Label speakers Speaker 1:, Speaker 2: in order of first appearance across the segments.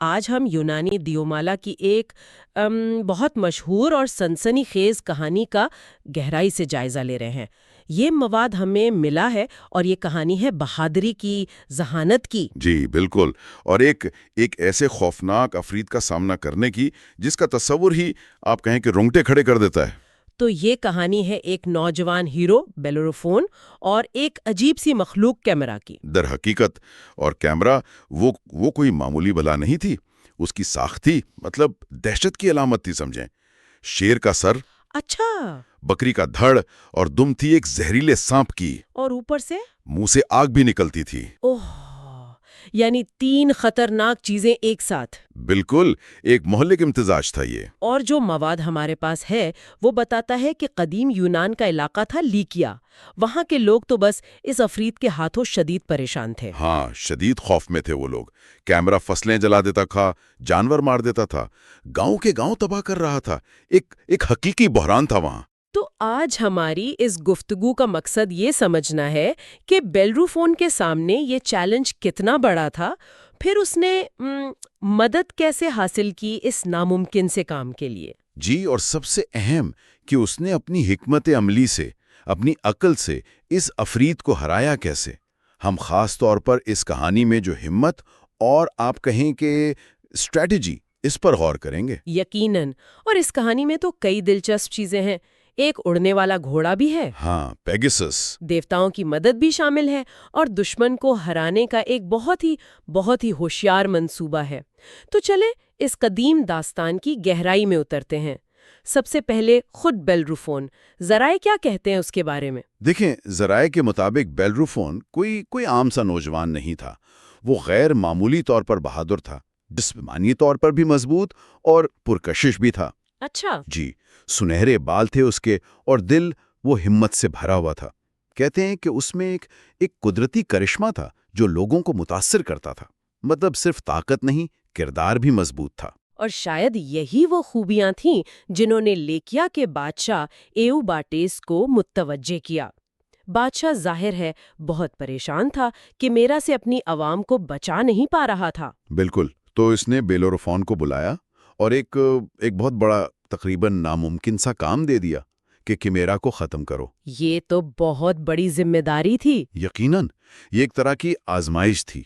Speaker 1: آج ہم یونانی دیومالا کی ایک بہت مشہور اور سنسنی خیز کہانی کا گہرائی سے جائزہ لے رہے ہیں۔ یہ مواد ہمیں ملا ہے اور یہ کہانی ہے بہادری کی، ذہانت کی۔
Speaker 2: جی بالکل، اور ایک ایسے خوفناک افرید کا سامنا کرنے کی جس کا تصور ہی آپ کہیں کہ رونگٹے کھڑے کر دیتا ہے۔
Speaker 1: تو یہ کہانی ہے ایک نوجوان ہیرو بیلروفون اور ایک عجیب سی مخلوق کیمرا کی۔
Speaker 2: در حقیقت اور کیمرا وہ کوئی معمولی بلا نہیں تھی، اس کی ساخت تھی، مطلب دہشت کی علامت تھی سمجھیں۔ شیر کا سر،
Speaker 1: اچھا،
Speaker 2: بکری کا دھڑ اور دم تھی ایک زہریلے سانپ کی،
Speaker 1: اور اوپر سے
Speaker 2: منہ سے آگ بھی نکلتی تھی۔
Speaker 1: اوہ، یعنی 3 خطرناک چیزیں ایک ساتھ۔
Speaker 2: بالکل، ایک مہلک امتزاج تھا یہ۔
Speaker 1: اور جو مواد ہمارے پاس ہے وہ بتاتا ہے کہ قدیم یونان کا علاقہ تھا لیکیا۔ وہاں کے لوگ تو بس اس افرید کے ہاتھوں شدید پریشان تھے۔
Speaker 2: ہاں، شدید خوف میں تھے وہ لوگ۔ کیمرا فصلیں جلا دیتا تھا، جانور مار دیتا تھا، گاؤں کے گاؤں تباہ کر رہا تھا۔ ایک حقیقی بحران تھا وہاں۔
Speaker 1: تو آج ہماری اس گفتگو کا مقصد یہ سمجھنا ہے کہ بیلروفون کے سامنے یہ چیلنج کتنا بڑا تھا، پھر اس نے مدد کیسے حاصل کی اس ناممکن سے کام کے لیے۔
Speaker 2: جی، اور سب سے اہم کہ اس نے اپنی حکمت عملی سے، اپنی عقل سے اس افرید کو ہرایا کیسے۔ ہم خاص طور پر اس کہانی میں جو ہمت اور آپ کہیں کہ اسٹریٹجی، اس پر غور کریں گے۔
Speaker 1: یقیناً، اور اس کہانی میں تو کئی دلچسپ چیزیں ہیں۔ ایک اڑنے والا گھوڑا بھی ہے،
Speaker 2: ہاں، پیگسس۔
Speaker 1: دیوتاؤں کی مدد بھی شامل ہے، اور دشمن کو ہرانے کا ایک بہت ہی ہوشیار منصوبہ ہے۔ تو چلے اس قدیم داستان کی گہرائی میں اترتے ہیں۔ سب سے پہلے خود بیلروفون، ذرائع کیا کہتے ہیں اس کے بارے میں؟
Speaker 2: دیکھیں، ذرائع کے مطابق بیلروفون کوئی عام سا نوجوان نہیں تھا۔ وہ غیر معمولی طور پر بہادر تھا، جسمانی طور پر بھی مضبوط اور پرکشش بھی تھا۔
Speaker 1: اچھا،
Speaker 2: جی، سنہرے بال تھے اس کے، اور دل وہ ہمت سے بھرا ہوا تھا۔ کہتے ہیں کہ اس میں ایک قدرتی کرشمہ تھا جو لوگوں کو متاثر کرتا تھا۔ مطلب صرف طاقت نہیں، کردار بھی مضبوط تھا۔
Speaker 1: اور شاید یہی وہ خوبیاں تھیں جنہوں نے لیکیا کے بادشاہ ایوباٹیس کو متوجہ کیا۔ بادشاہ ظاہر ہے بہت پریشان تھا کہ میرا سے اپنی عوام کو بچا نہیں پا رہا تھا۔
Speaker 2: بالکل، تو اس نے بیلروفون کو بلایا اور ایک بہت بڑا، تقریباً ناممکن سا کام دے دیا کہ کیمرا کو ختم کرو۔
Speaker 1: یہ تو بہت بڑی ذمہ داری تھی۔
Speaker 2: یقیناً، یہ ایک طرح کی آزمائش تھی۔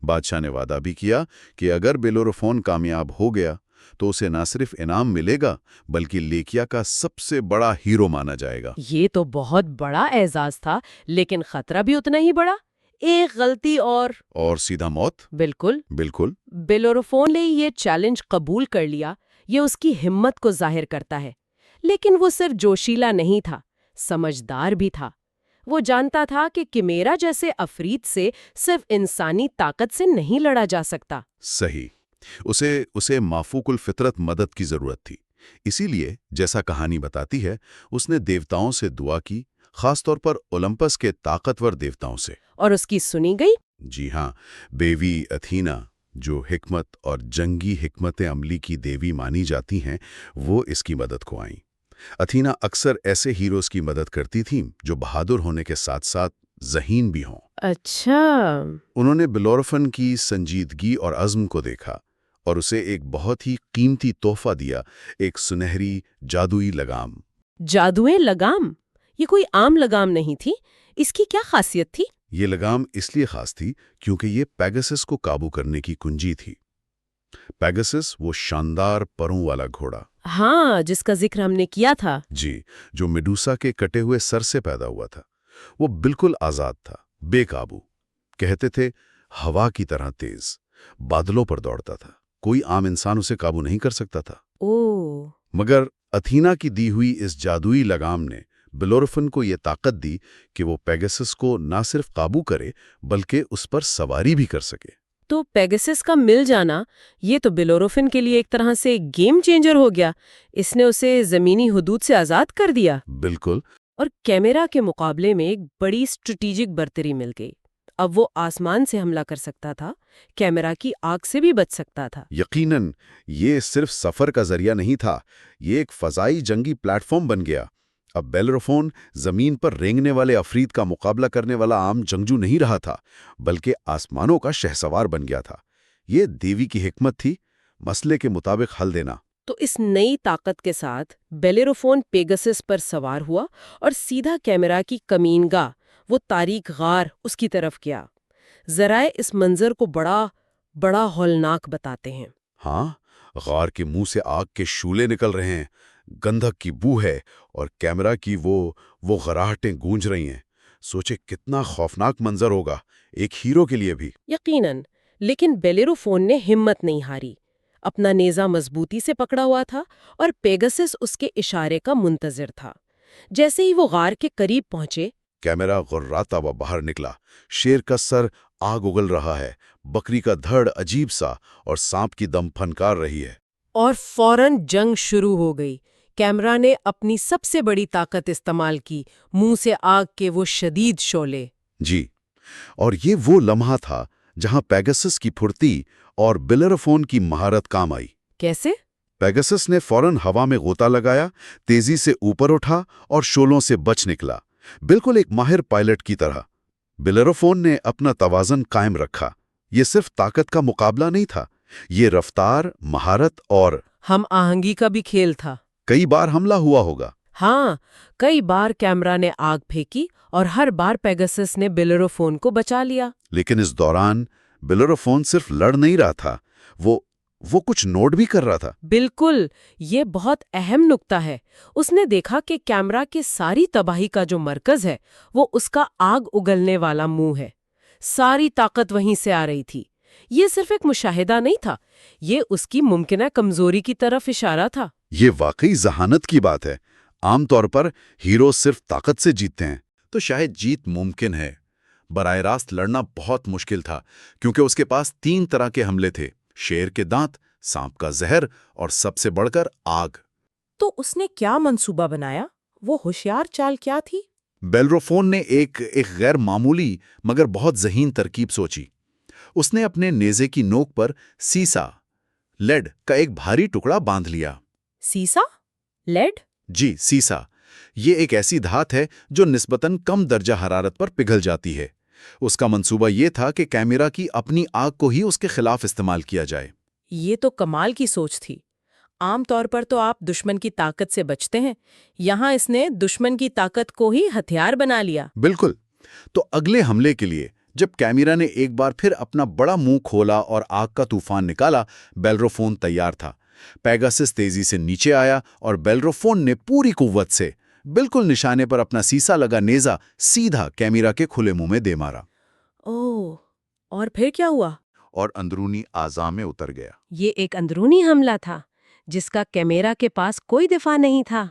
Speaker 2: بادشاہ نے وعدہ بھی کیا کہ اگر بیلروفون کامیاب ہو گیا تو اسے نہ صرف انعام ملے گا بلکہ لیکیا کا سب سے بڑا ہیرو مانا جائے گا۔
Speaker 1: یہ تو بہت بڑا اعزاز تھا، لیکن خطرہ بھی اتنا ہی بڑا۔ ایک غلطی اور
Speaker 2: سیدھا موت۔
Speaker 1: بالکل۔ بیلروفون نے یہ چیلنج قبول کر لیا، یہ اس کی ہمت کو ظاہر کرتا ہے۔ لیکن وہ صرف جوشیلا نہیں تھا، سمجھدار بھی تھا۔ وہ جانتا تھا کہ کیمرا جیسے افرید سے صرف انسانی طاقت سے نہیں لڑا جا سکتا۔
Speaker 2: صحیح، اسے مافوق الفطرت مدد کی ضرورت تھی۔ اسی لیے جیسا کہانی بتاتی ہے، اس نے دیوتاؤں سے دعا کی، خاص طور پر اولمپس کے طاقتور دیوتاؤں سے۔
Speaker 1: اور اس کی سنی گئی؟
Speaker 2: جی ہاں، بیوی اتھینا، جو حکمت اور جنگی حکمت عملی کی دیوی مانی جاتی ہیں، وہ اس کی مدد کو آئیں۔ اتھینا اکثر ایسے ہیروز کی مدد کرتی تھیں جو بہادر ہونے کے ساتھ ساتھ ذہین بھی ہوں۔
Speaker 1: اچھا،
Speaker 2: انہوں نے بیلروفون کی سنجیدگی اور عزم کو دیکھا اور اسے ایک بہت ہی قیمتی تحفہ دیا، ایک سنہری جادوئی لگام۔
Speaker 1: جادوئی لگام؟ یہ کوئی عام لگام نہیں تھی، اس کی کیا خاصیت تھی؟
Speaker 2: یہ لگام اس لیے خاص تھی کیونکہ یہ پیگسس کو قابو کرنے کی کنجی تھی۔ پیگسس، وہ شاندار پروں والا گھوڑا،
Speaker 1: ہاں، جس کا ذکر ہم نے کیا تھا۔
Speaker 2: جی، جو میڈوسا کے کٹے ہوئے سر سے پیدا ہوا تھا۔ وہ بالکل آزاد تھا، بے قابو، کہتے تھے ہوا کی طرح تیز، بادلوں پر دوڑتا تھا، کوئی عام انسان اسے قابو نہیں کر سکتا تھا۔
Speaker 1: اوہ،
Speaker 2: مگر اتھینا کی دی ہوئی اس جادوئی لگام نے بیلروفون کو یہ طاقت دی کہ وہ پیگسس کو نہ صرف قابو کرے بلکہ اس پر سواری بھی کر سکے۔
Speaker 1: تو پیگسس کا مل جانا، یہ تو بیلروفون کے لیے ایک طرح سے گیم چینجر ہو گیا۔ اس نے اسے زمینی حدود سے آزاد کر دیا۔
Speaker 2: بالکل۔
Speaker 1: اور کیمرا کے مقابلے میں ایک بڑی اسٹریٹجک برتری مل گئی۔ اب وہ آسمان سے حملہ کر سکتا تھا، کیمرا کی آگ سے بھی بچ سکتا تھا۔
Speaker 2: یقیناً، یہ صرف سفر کا ذریعہ نہیں تھا، یہ ایک فضائی جنگی پلیٹ فارم بن گیا۔ اب بیلروفون زمین پر رینگنے والے افرید کا مقابلہ کرنے والا عام جنگجو نہیں رہا تھا، بلکہ آسمانوں کا شہسوار بن گیا تھا۔ یہ دیوی کی حکمت تھی، مسئلے کے مطابق حل دینا۔
Speaker 1: تو اس نئی طاقت کے ساتھ بیلیروفون پیگسس پر سوار ہوا اور سیدھا کیمرا کی کمین گاہ، وہ تاریک غار، اس کی طرف گیا۔ ذرائع اس منظر کو بڑا ہولناک بتاتے ہیں۔
Speaker 2: ہاں، غار کے منہ سے آگ کے شولے نکل رہے ہیں، گندھک کی بو ہے اور کیمرا کی وہ غراہٹیں گونج رہی ہیں۔ سوچے کتنا خوفناک منظر ہوگا ایک ہیرو کے لیے بھی۔
Speaker 1: یقیناً، لیکن بیلیروفون نے ہمت نہیں ہاری۔ اپنا نیزہ مضبوطی سے پکڑا ہوا تھا اور پیگسس اس کے اشارے کا منتظر تھا۔ جیسے ہی وہ غار کے قریب پہنچے،
Speaker 2: کیمرا غراتا ہوا باہر نکلا۔ شیر کا سر آگ اگل رہا ہے، بکری کا دھڑ عجیب سا، اور سانپ کی دم پھنکار رہی ہے۔
Speaker 1: اور فوراً جنگ شروع ہو گئی۔ کیمرا نے اپنی سب سے بڑی طاقت استعمال کی، منہ سے آگ کے وہ شدید شعلے۔
Speaker 2: جی، اور یہ وہ لمحہ تھا جہاں پیگسس کی پھرتی اور بیلیروفون کی مہارت کام آئی۔
Speaker 1: کیسے؟
Speaker 2: پیگسس نے فوراً ہوا میں غوطہ لگایا، تیزی سے اوپر اٹھا اور شولوں سے بچ نکلا، بالکل ایک ماہر پائلٹ کی طرح۔ بیلیروفون نے اپنا توازن قائم رکھا۔ یہ صرف طاقت کا مقابلہ نہیں تھا، یہ رفتار، مہارت اور
Speaker 1: ہم آہنگی کا بھی کھیل تھا۔
Speaker 2: کئی بار حملہ ہوا ہوگا۔
Speaker 1: ہاں، کئی بار کیمرا نے آگ پھینکی اور ہر بار پیگسس نے بیلیروفون کو بچا لیا۔
Speaker 2: لیکن اس دوران بیلیروفون صرف لڑ نہیں رہا تھا، وہ کچھ نوٹ بھی کر رہا تھا۔
Speaker 1: بالکل، یہ بہت اہم نکتہ ہے۔ اس نے دیکھا کہ کیمرا کی ساری تباہی کا جو مرکز ہے وہ اس کا آگ اگلنے والا منہ ہے۔ ساری طاقت وہیں سے آ رہی تھی۔ یہ صرف ایک مشاہدہ نہیں تھا، یہ اس کی ممکنہ کمزوری کی طرف اشارہ تھا۔
Speaker 2: یہ واقعی ذہانت کی بات ہے۔ عام طور پر ہیرو صرف طاقت سے جیتتے ہیں، تو شاید جیت ممکن ہے۔ براہ راست لڑنا بہت مشکل تھا، کیونکہ اس کے پاس 3 طرح کے حملے تھے: شیر کے دانت، سانپ کا زہر اور سب سے بڑھ کر آگ۔
Speaker 1: تو اس نے کیا منصوبہ بنایا؟ وہ ہوشیار چال کیا تھی؟
Speaker 2: بیلیروفون نے ایک غیر معمولی مگر بہت ذہین ترکیب سوچی۔ اس نے اپنے نیزے کی نوک پر سیسا، لیڈ کا ایک بھاری ٹکڑا باندھ لیا۔
Speaker 1: سیسا؟ لیڈ؟
Speaker 2: جی، سیسا۔ یہ ایک ایسی دھات ہے جو نسبتاً کم درجہ حرارت پر پگھل جاتی ہے۔ اس کا منصوبہ یہ تھا کہ کیمرا کی اپنی آگ کو ہی اس کے خلاف استعمال کیا جائے۔
Speaker 1: یہ تو کمال کی سوچ تھی۔ عام طور پر تو آپ دشمن کی طاقت سے بچتے ہیں، یہاں اس نے دشمن کی طاقت کو ہی ہتھیار بنا لیا۔
Speaker 2: بالکل۔ تو اگلے حملے کے لیے جب کیمرا نے ایک بار پھر اپنا بڑا منہ کھولا اور آگ کا طوفان نکالا، بیلیروفون تیار تھا۔ پیگسس تیزی سے نیچے آیا اور بیلیروفون نے پوری قوت سے بالکل نشانے پر اپنا سیسا لگا نیزہ سیدھا کیمرا کے کھلے منہ میں دے مارا۔
Speaker 1: اوہ، اور پھر کیا ہوا؟
Speaker 2: اور اندرونی اعضاء میں اتر گیا۔
Speaker 1: یہ ایک اندرونی حملہ تھا جس کا کیمرا کے پاس کوئی دفاع نہیں تھا۔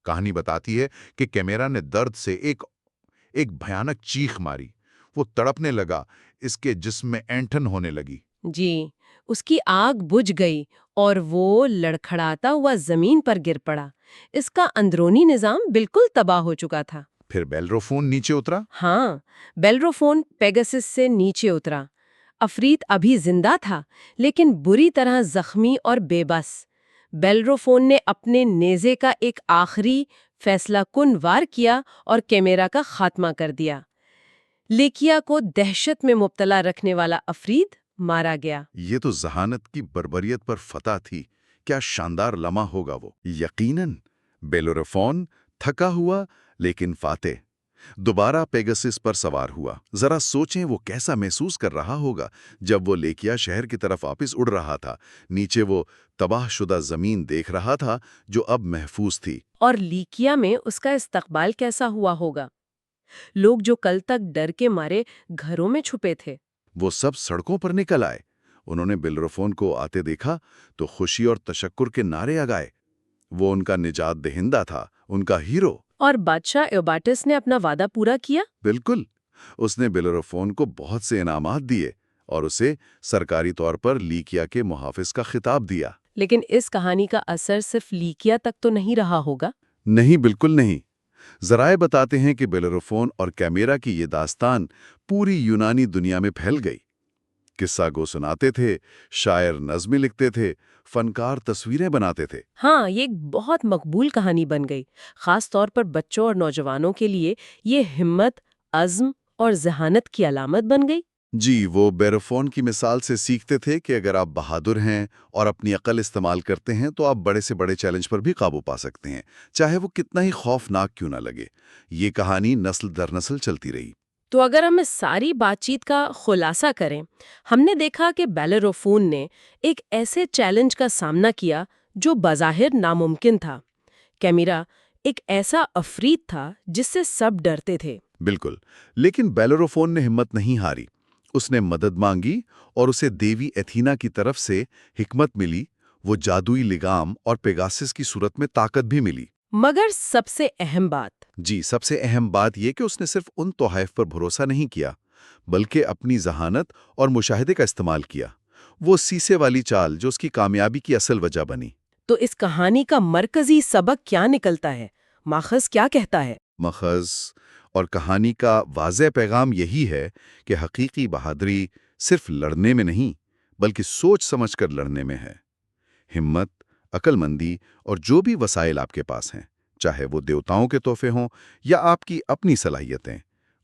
Speaker 2: کہانی بتاتی ہے کہ کیمرا نے درد سے ایک بھیانک چیخ ماری۔ وہ تڑپنے لگا، اس کے جسم میں اینٹھن ہونے لگی۔
Speaker 1: جی، اس کی آگ بجھ گئی اور وہ لڑکھڑاتا ہوا زمین پر گر پڑا۔ اس کا اندرونی نظام بالکل تباہ ہو چکا تھا۔
Speaker 2: پھر بیلیروفون نیچے اترا۔
Speaker 1: ہاں، بیلیروفون پیگسس سے نیچے اترا۔ عفریت ابھی زندہ تھا، لیکن بری طرح زخمی اور بے بس۔ بیلیروفون نے اپنے نیزے کا ایک آخری فیصلہ کن وار کیا اور کیمرا کا خاتمہ کر دیا۔ لیکیا کو دہشت میں مبتلا رکھنے والا عفریت مارا گیا۔
Speaker 2: یہ تو ذہانت کی بربریت پر فتح تھی۔ کیا شاندار لمحہ ہوگا وہ۔ یقیناً بیلیروفون تھکا ہوا لیکن فاتح دوبارہ پیگسس پر سوار ہوا۔ ذرا سوچیں وہ کیسا محسوس کر رہا ہوگا جب وہ لیکیا شہر کی طرف واپس اڑ رہا تھا۔ نیچے وہ تباہ شدہ زمین دیکھ رہا تھا جو اب محفوظ تھی۔
Speaker 1: اور لیکیا میں اس کا استقبال کیسا ہوا ہوگا؟ لوگ جو کل تک ڈر کے مارے گھروں میں چھپے تھے،
Speaker 2: وہ سب سڑکوں پر نکل آئے۔ انہوں نے بیلیروفون کو آتے دیکھا تو خوشی اور تشکر کے نعرے اگائے۔ وہ ان کا نجات دہندہ تھا، ان کا ہیرو۔
Speaker 1: اور بادشاہ ایوباٹس نے اپنا وعدہ پورا کیا۔
Speaker 2: بالکل، اس نے بیلیروفون کو بہت سے انعامات دیے اور اسے سرکاری طور پر لیکیا کے محافظ کا خطاب دیا۔
Speaker 1: لیکن اس کہانی کا اثر صرف لیکیا تک تو نہیں رہا ہوگا۔
Speaker 2: نہیں، بالکل نہیں۔ ذرائع بتاتے ہیں کہ بیلیروفون اور کیمرا کی یہ داستان پوری یونانی دنیا میں پھیل گئی۔ قصہ گو سناتے تھے، شاعر نظمیں لکھتے تھے، فنکار تصویریں بناتے تھے۔
Speaker 1: ہاں، یہ ایک بہت مقبول کہانی بن گئی۔ خاص طور پر بچوں اور نوجوانوں کے لیے یہ ہمت، عزم اور ذہانت کی علامت بن گئی۔
Speaker 2: جی، وہ بیروفون کی مثال سے سیکھتے تھے کہ اگر آپ بہادر ہیں اور اپنی عقل استعمال کرتے ہیں تو آپ بڑے سے بڑے چیلنج پر بھی قابو پا سکتے ہیں، چاہے وہ کتنا ہی خوفناک کیوں نہ لگے۔ یہ کہانی نسل در نسل چلتی رہی۔
Speaker 1: تو اگر ہم اس ساری بات چیت کا خلاصہ کریں، ہم نے دیکھا کہ بیلروفون نے ایک ایسے چیلنج کا سامنا کیا جو بظاہر ناممکن تھا۔ کیمرا ایک ایسا عفریت تھا جس سے سب ڈرتے تھے۔
Speaker 2: بالکل، لیکن بیلروفون نے ہمت نہیں ہاری۔ اس نے مدد مانگی اور اسے دیوی ایتھینا کی طرف سے حکمت ملی، وہ جادوئی لگام اور پیگاسس کی صورت میں طاقت بھی ملی۔
Speaker 1: مگر سب سے اہم بات،
Speaker 2: سب سے اہم بات یہ کہ اس نے صرف ان تحائف پر بھروسہ نہیں کیا، بلکہ اپنی ذہانت اور مشاہدے کا استعمال کیا، وہ سیسے والی چال جو اس کی کامیابی کی اصل وجہ بنی۔
Speaker 1: تو اس کہانی کا مرکزی سبق کیا نکلتا ہے؟ ماخذ کیا کہتا ہے؟
Speaker 2: مخز اور کہانی کا واضح پیغام یہی ہے کہ حقیقی بہادری صرف لڑنے میں نہیں، بلکہ سوچ سمجھ کر لڑنے میں ہے۔ ہمت، عقل مندی اور جو بھی وسائل آپ کے پاس ہیں، چاہے وہ دیوتاؤں کے تحفے ہوں یا آپ کی اپنی صلاحیتیں،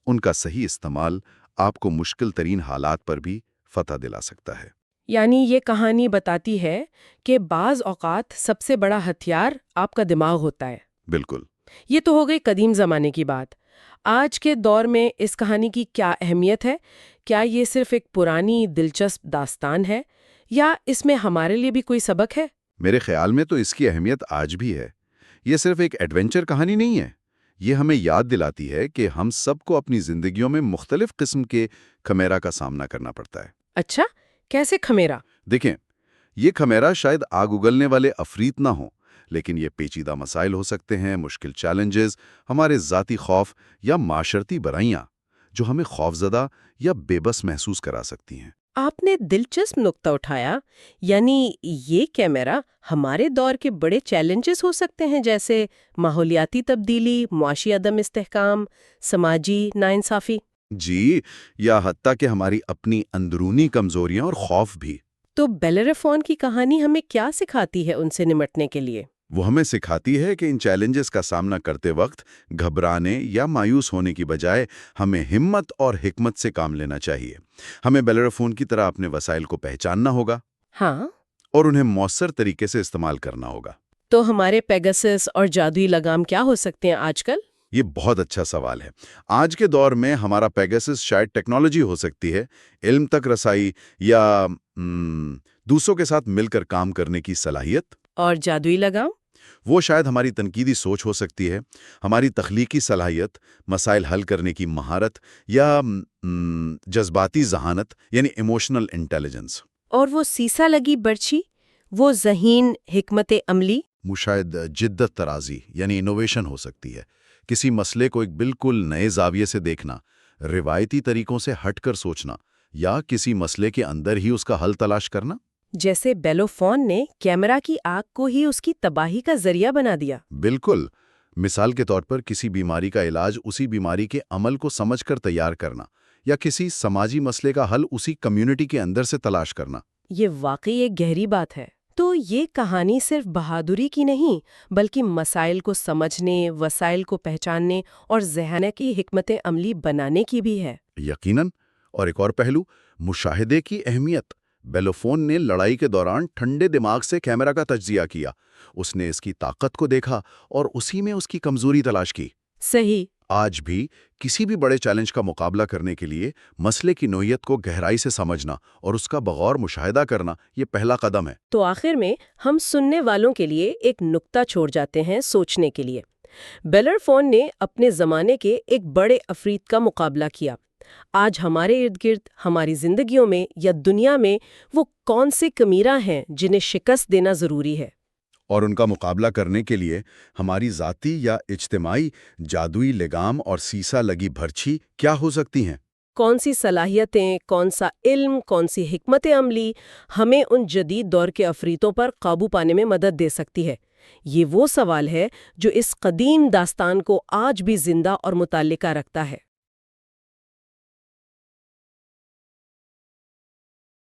Speaker 2: ان کا صحیح استعمال آپ کو مشکل ترین حالات پر بھی فتح دلا سکتا ہے۔
Speaker 1: یعنی یہ کہانی بتاتی ہے کہ بعض اوقات سب سے بڑا ہتھیار آپ کا دماغ ہوتا ہے۔
Speaker 2: بالکل۔
Speaker 1: یہ تو ہو گئی قدیم زمانے کی بات۔ آج کے دور میں اس کہانی کی کیا اہمیت ہے؟ کیا یہ صرف ایک پرانی دلچسپ داستان ہے یا اس میں ہمارے لیے بھی کوئی سبق ہے؟
Speaker 2: میرے خیال میں تو اس کی اہمیت آج بھی ہے۔ یہ صرف ایک ایڈونچر کہانی نہیں ہے، یہ ہمیں یاد دلاتی ہے کہ ہم سب کو اپنی زندگیوں میں مختلف قسم کے خمیرہ کا سامنا کرنا پڑتا ہے۔
Speaker 1: اچھا، کیسے خمیرہ؟
Speaker 2: دیکھیں، یہ خمیرہ شاید آگ اگلنے والے عفریت نہ ہوں، لیکن یہ پیچیدہ مسائل ہو سکتے ہیں، مشکل چیلنجز، ہمارے ذاتی خوف یا معاشرتی برائیاں جو ہمیں خوفزدہ یا بے بس محسوس کرا سکتی ہیں۔
Speaker 1: آپ نے دلچسپ نقطہ اٹھایا، یعنی یہ کیمرہ ہمارے دور کے بڑے چیلنجز ہو سکتے ہیں، جیسے ماحولیاتی تبدیلی، معاشی عدم استحکام، سماجی ناانصافی۔
Speaker 2: جی، یا حتیٰ کہ ہماری اپنی اندرونی کمزوریاں اور خوف بھی۔
Speaker 1: تو بیلروفون کی کہانی ہمیں کیا سکھاتی ہے ان سے نمٹنے کے لیے؟
Speaker 2: وہ ہمیں سکھاتی ہے کہ ان چیلنجز کا سامنا کرتے وقت گھبرانے یا مایوس ہونے کی بجائے ہمیں ہمت اور حکمت سے کام لینا چاہیے۔ ہمیں بیلروفون کی طرح اپنے وسائل کو پہچاننا ہوگا
Speaker 1: ہاں،
Speaker 2: اور انہیں مؤثر طریقے سے استعمال کرنا ہوگا۔
Speaker 1: تو ہمارے پیگاسس اور جادوئی لگام کیا ہو سکتے ہیں آج کل؟
Speaker 2: یہ بہت اچھا سوال ہے۔ آج کے دور میں ہمارا پیگاسس شاید ٹیکنالوجی ہو سکتی ہے، علم تک رسائی یا دوسروں کے ساتھ مل کر کام کرنے کی صلاحیت۔
Speaker 1: اور جادوئی لگام؟
Speaker 2: وہ شاید ہماری تنقیدی سوچ ہو سکتی ہے، ہماری تخلیقی صلاحیت، مسائل حل کرنے کی مہارت یا جذباتی ذہانت یعنی ایموشنل انٹیلیجنس۔
Speaker 1: اور وہ سیسا لگی برچھی، وہ ذہین حکمت عملی؟
Speaker 2: شاید جدت ترازی یعنی انوویشن ہو سکتی ہے، کسی مسئلے کو ایک بالکل نئے زاویے سے دیکھنا، روایتی طریقوں سے ہٹ کر سوچنا یا کسی مسئلے کے اندر ہی اس کا حل تلاش کرنا۔
Speaker 1: جیسے بیلوفون نے کیمرہ کی آگ کو ہی اس کی تباہی کا ذریعہ بنا دیا۔
Speaker 2: بالکل، مثال کے طور پر کسی بیماری کا علاج اسی بیماری کے عمل کو سمجھ کر تیار کرنا یا کسی سماجی مسئلے کا حل اسی کمیونٹی کے اندر سے تلاش کرنا۔
Speaker 1: یہ واقعی ایک گہری بات ہے۔ تو یہ کہانی صرف بہادری کی نہیں، بلکہ مسائل کو سمجھنے، وسائل کو پہچاننے اور ذہن کی حکمت عملی بنانے کی بھی ہے۔
Speaker 2: یقیناً، اور ایک اور پہلو، مشاہدے کی اہمیت۔ بیلوفون نے لڑائی کے دوران ٹھنڈے دماغ سے کیمرہ کا تجزیہ کیا، اس نے اس کی طاقت کو دیکھا اور اسی میں اس کی کمزوری تلاش کی۔
Speaker 1: صحیح۔
Speaker 2: آج بھی کسی بھی بڑے چیلنج کا مقابلہ کرنے کے لیے مسئلے کی نوعیت کو گہرائی سے سمجھنا اور اس کا بغور مشاہدہ کرنا یہ پہلا قدم ہے۔
Speaker 1: تو آخر میں ہم سننے والوں کے لیے ایک نقطہ چھوڑ جاتے ہیں سوچنے کے لیے۔ بیلروفون نے اپنے زمانے کے ایک بڑے عفریت کا مقابلہ کیا۔ آج ہمارے ارد گرد، ہماری زندگیوں میں یا دنیا میں وہ کون سے کمیرہ ہیں جنہیں شکست دینا ضروری ہے؟
Speaker 2: اور ان کا مقابلہ کرنے کے لیے ہماری ذاتی یا اجتماعی جادوئی لگام اور سیسا لگی بھرچھی کیا ہو سکتی ہیں؟
Speaker 1: کون سی صلاحیتیں، کون سا علم، کون سی حکمت عملی ہمیں ان جدید دور کے عفریتوں پر قابو پانے میں مدد دے سکتی ہے؟ یہ وہ سوال ہے جو اس قدیم داستان کو آج بھی زندہ اور متعلقہ رکھتا ہے۔